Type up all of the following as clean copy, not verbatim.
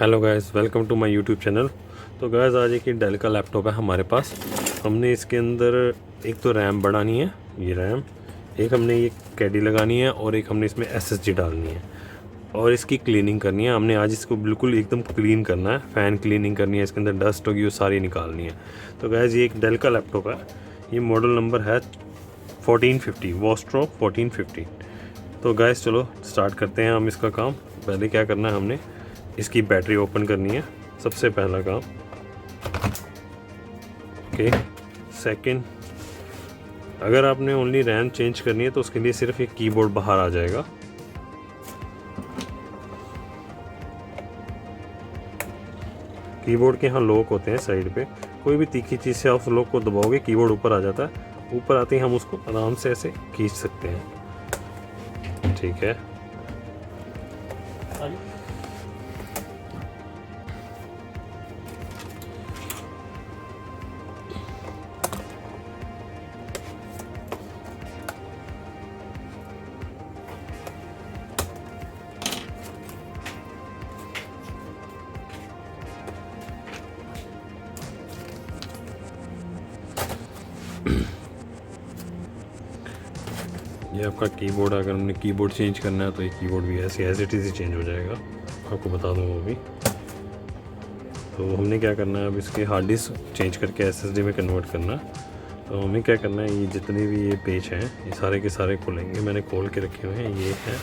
Hello guys, welcome to my YouTube channel. तो guys आज एक डेल का लैपटॉप है हमारे पास। हमने इसके अंदर एक तो रैम बढ़ानी है, ये रैम, एक हमने ये कैडी लगानी है और एक हमने इसमें एसएसडी डालनी है और इसकी क्लीनिंग करनी है। हमने आज इसको बिल्कुल एकदम क्लीन करना है, फ़ैन क्लीनिंग करनी है, इसके अंदर डस्ट होगी वो सारी निकालनी है। तो गाइस ये एक डेल का लैपटॉप है, ये मॉडल नंबर है 1450 वोस्ट्रो 1450। तो गाइस चलो स्टार्ट करते हैं हम इसका काम। पहले क्या करना है, हमने इसकी बैटरी ओपन करनी है, सबसे पहला काम। ओके, सेकंड, अगर आपने ओनली रैम चेंज करनी है तो उसके लिए सिर्फ एक कीबोर्ड बाहर आ जाएगा। कीबोर्ड के यहाँ लॉक होते हैं साइड पे, कोई भी तीखी चीज़ से आप उस लॉक को दबाओगे कीबोर्ड ऊपर आ जाता है। ऊपर आते ही हम उसको आराम से ऐसे खींच सकते हैं, ठीक है। ये आपका कीबोर्ड, अगर हमने कीबोर्ड चेंज करना है तो ये कीबोर्ड भी ऐसे एज इट इज़ ही चेंज हो जाएगा, आपको बता दूँ वो भी। तो हमने क्या करना है, अब इसके हार्ड डिस्क चेंज करके एसएसडी में कन्वर्ट करना है। तो हमें क्या करना है, ये जितने भी ये पेज हैं ये सारे के सारे खोलेंगे। मैंने खोल के रखे हुए हैं, ये है,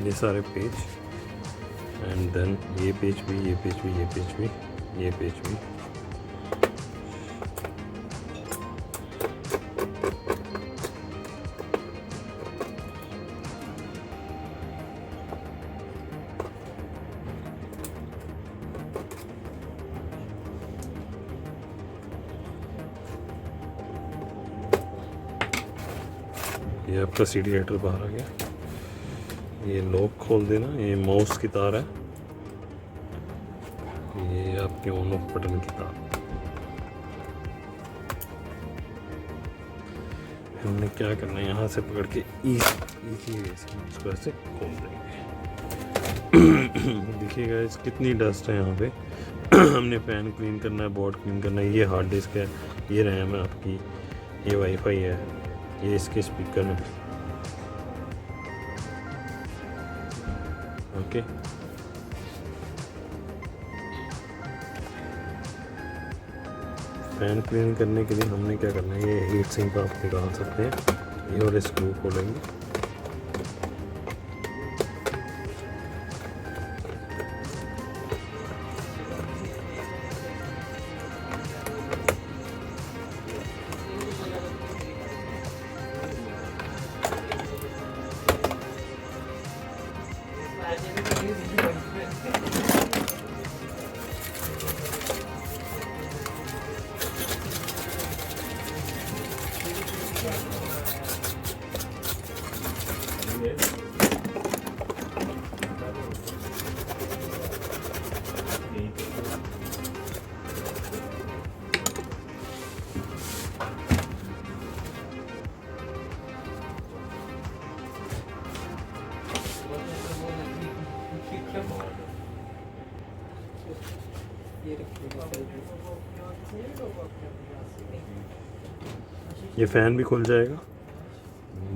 ये सारे पेज, एंड देन ये पेज भी, ये पेज भी, ये पेज भी, ये पेज भी। ये आपका सीडी राइटर बाहर आ गया। ये लॉक खोल देना, ये माउस की तार है, ये आपके ऑन ऑफ बटन की तार। हमने क्या करना है, यहाँ से पकड़ के इजी वे से इसको ऐसे खोल देंगे। देखिएगा इस कितनी डस्ट है यहाँ पे। हमने फ़ैन क्लीन करना है, बोर्ड क्लीन करना है, ये हार्ड डिस्क है, ये रैम है आपकी, ये वाईफाई है, ये इसके स्पीकर है। ओके, फैन क्लीन करने के लिए हमने क्या करना है, ये हीट सिंक आप निकाल सकते हैं, ये और स्क्रू खोलेंगे। ये फ़ैन भी खुल जाएगा,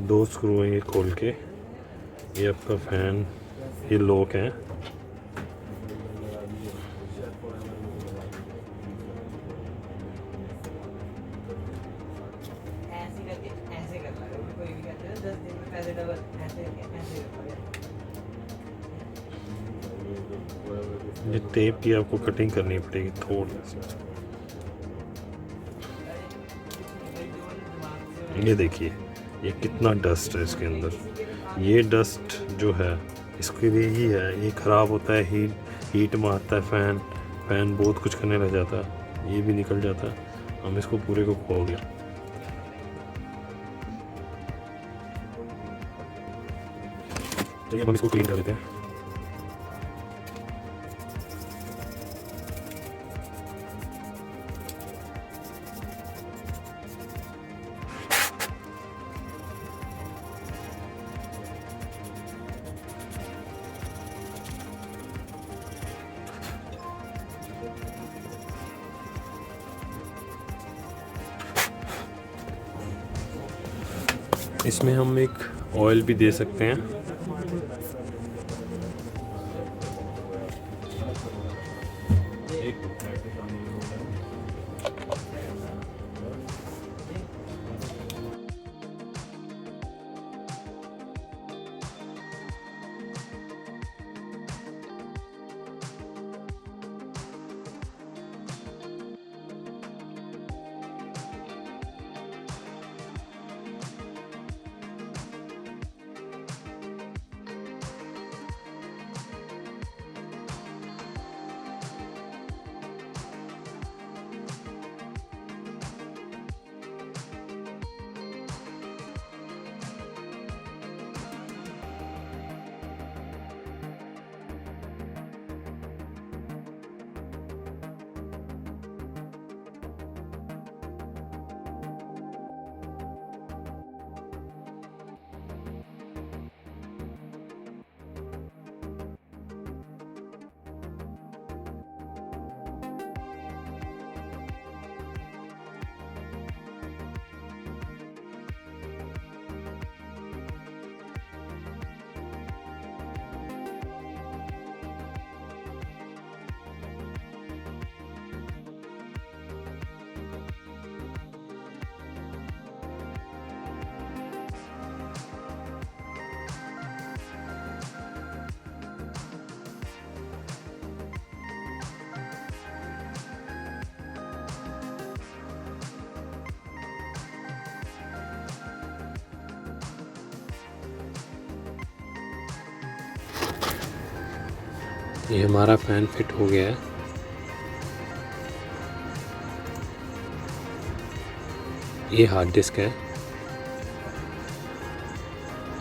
दो स्क्रू हैं ये खोल के। ये आपका फ़ैन, ये लॉक है। ये टेप की आपको कटिंग करनी पड़ेगी थोड़ी सी। ये देखिए ये कितना डस्ट है इसके अंदर। ये डस्ट जो है इसके लिए ही है, ये ख़राब होता है, हीट मारता है, फ़ैन बहुत कुछ करने लग जाता है, ये भी निकल जाता है। हम इसको पूरे को खोल दिया। चलिए हम इसको क्लीन कर देते हैं। इसमें हम एक ऑयल भी दे सकते हैं। ये हमारा फ़ैन फिट हो गया है। ये हार्ड डिस्क है,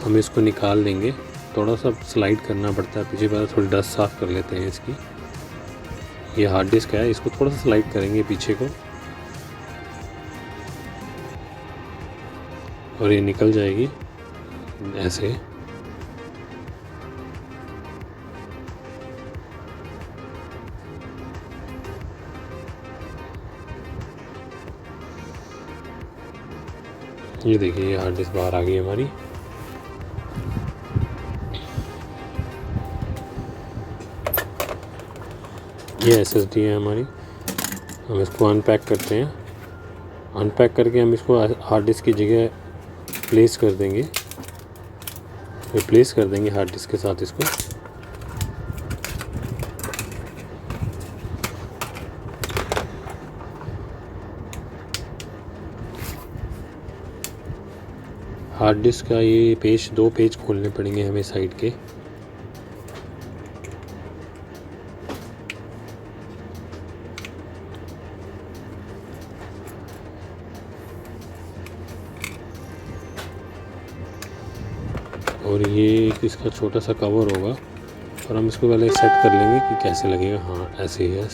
हम इसको निकाल लेंगे। थोड़ा सा स्लाइड करना पड़ता है पीछे, पहले थोड़ी डस्ट साफ़ कर लेते हैं इसकी। ये हार्ड डिस्क है, इसको थोड़ा सा स्लाइड करेंगे पीछे को और ये निकल जाएगी ऐसे। ये देखिए, ये हार्ड डिस्क बाहर आ गई हमारी। ये SSD है हमारी। हम इसको अनपैक करते हैं। अनपैक करके हम इसको हार्ड डिस्क की जगह प्लेस कर देंगे, रिप्लेस कर देंगे हार्ड डिस्क के साथ इसको। हार्ड डिस्क का ये पेज, 2 पेज खोलने पड़ेंगे हमें साइड के। और ये एक इसका छोटा सा कवर होगा और हम इसको पहले सेट कर लेंगे कि कैसे लगेगा। हाँ, ऐसे ही है।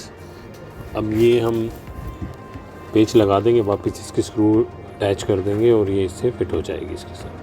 अब ये हम पेज लगा देंगे, वापस इसके स्क्रू अटैच कर देंगे और ये इससे फिट हो जाएगी इसके साथ।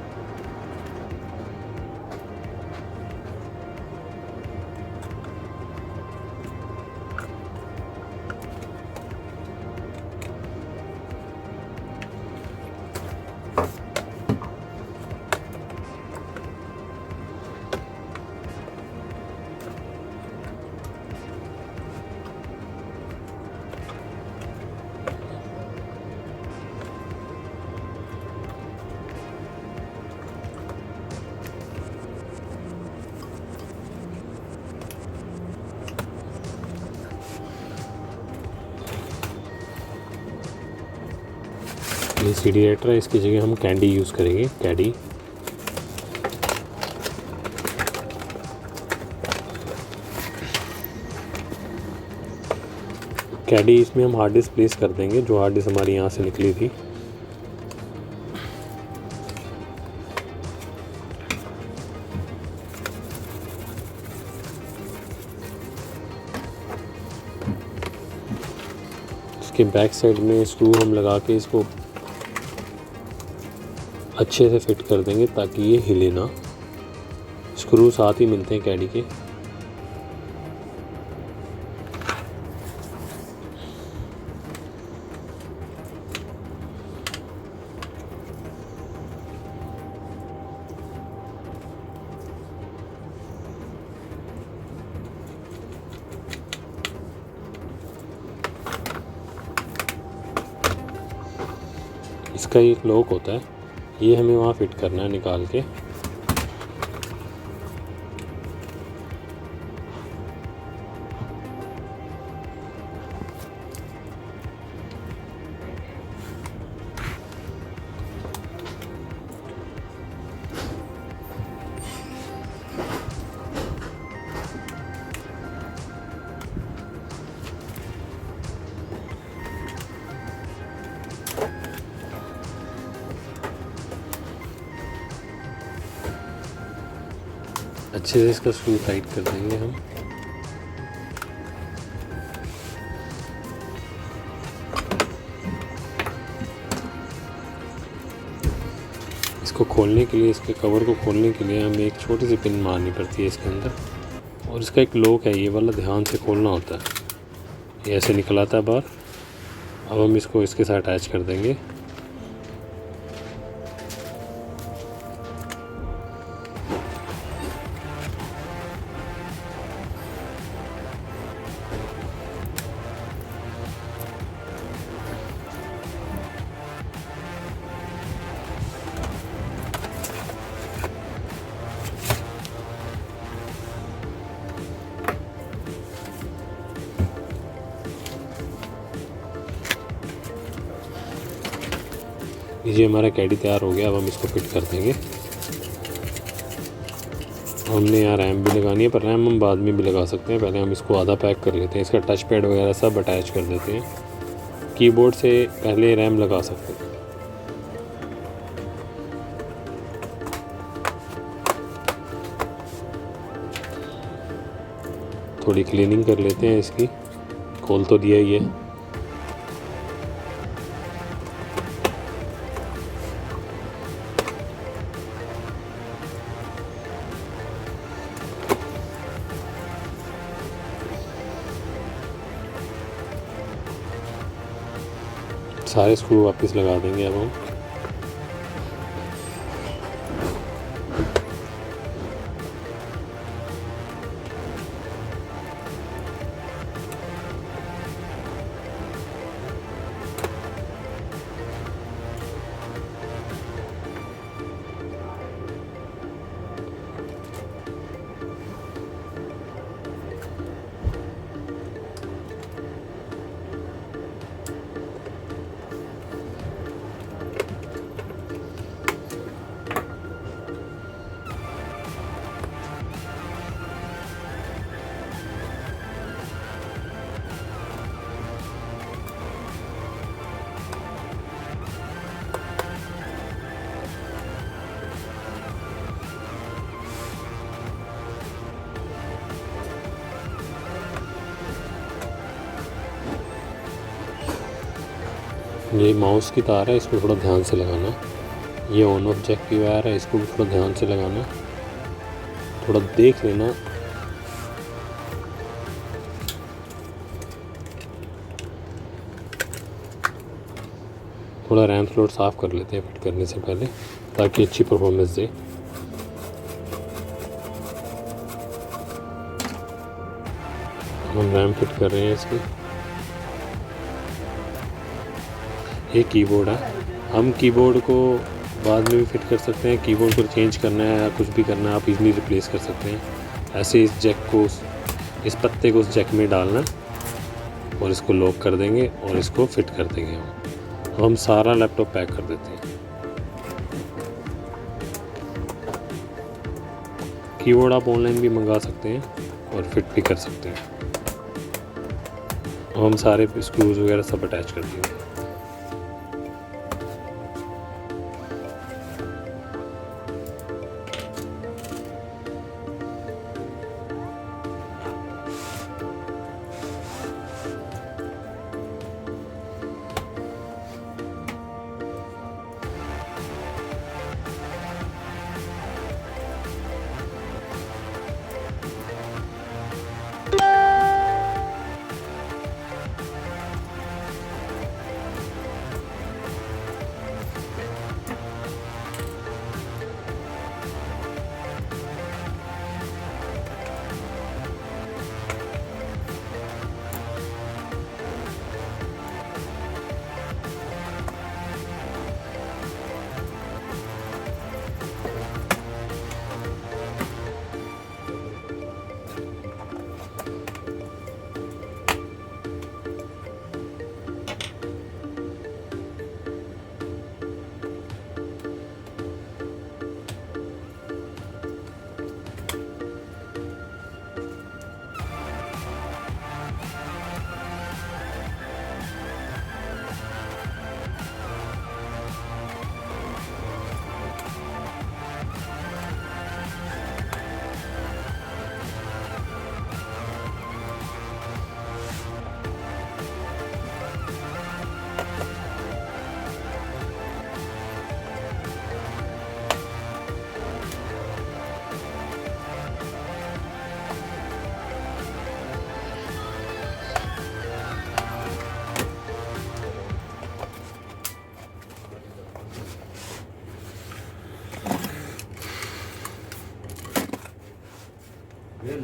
ये CD राइटर है, इसकी जगह हम कैंडी यूज़ करेंगे। कैडी इसमें हम हार्ड डिस्क प्लेस कर देंगे, जो हार्ड डिस्क हमारी यहाँ से निकली थी। इसके बैक साइड में स्क्रू हम लगा के इसको अच्छे से फिट कर देंगे ताकि ये हिले ना। स्क्रू साथ ही मिलते हैं कैडी के। इसका एक लॉक होता है, ये हमें वहाँ फिट करना है निकाल के। अच्छे से इसका स्क्रू टाइट कर देंगे हम। इसको खोलने के लिए, इसके कवर को खोलने के लिए हमें एक छोटी सी पिन मारनी पड़ती है इसके अंदर, और इसका एक लॉक है, ये वाला ध्यान से खोलना होता है। ये ऐसे निकल आता है बाहर। अब हम इसको इसके साथ अटैच कर देंगे। ये हमारा कैडी तैयार हो गया। अब हम इसको फिट कर देंगे। हमने यहाँ रैम भी लगानी है, पर रैम हम बाद में भी लगा सकते हैं। पहले हम इसको आधा पैक कर लेते हैं। इसका टच पैड वगैरह सब अटैच कर देते हैं। कीबोर्ड से पहले रैम लगा सकते हैं। थोड़ी क्लीनिंग कर लेते हैं इसकी। खोल तो दिया ही है। सारे स्क्रू वापस लगा देंगे अब हम। ये माउस की तार है, इसको थोड़ा ध्यान से लगाना। ये ऑन ऑफ जैक की वायर है, इसको भी थोड़ा ध्यान से लगाना। थोड़ा देख लेना। थोड़ा रैम स्लॉट साफ़ कर लेते हैं फिट करने से पहले, ताकि अच्छी परफॉर्मेंस दे। हम रैम फिट कर रहे हैं इसकी। ये कीबोर्ड है। हम कीबोर्ड को बाद में भी फिट कर सकते हैं। कीबोर्ड को चेंज करना है या कुछ भी करना है, आप इजीली रिप्लेस कर सकते हैं। ऐसे इस जैक को, इस पत्ते को उस जैक में डालना और इसको लॉक कर देंगे और इसको फिट कर देंगे। हम सारा लैपटॉप पैक कर देते हैं। कीबोर्ड आप ऑनलाइन भी मंगा सकते हैं और फिट भी कर सकते हैं। हम सारे स्क्रूज वगैरह सब अटैच कर देंगे।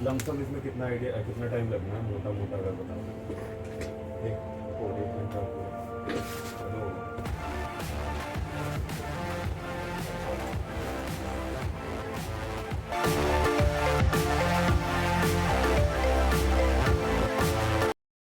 लमसम इसमें कितना आइडिया, कितना टाइम लगना है मोटा मोटा अगर बताओ? एक 1 घंटा पूरा।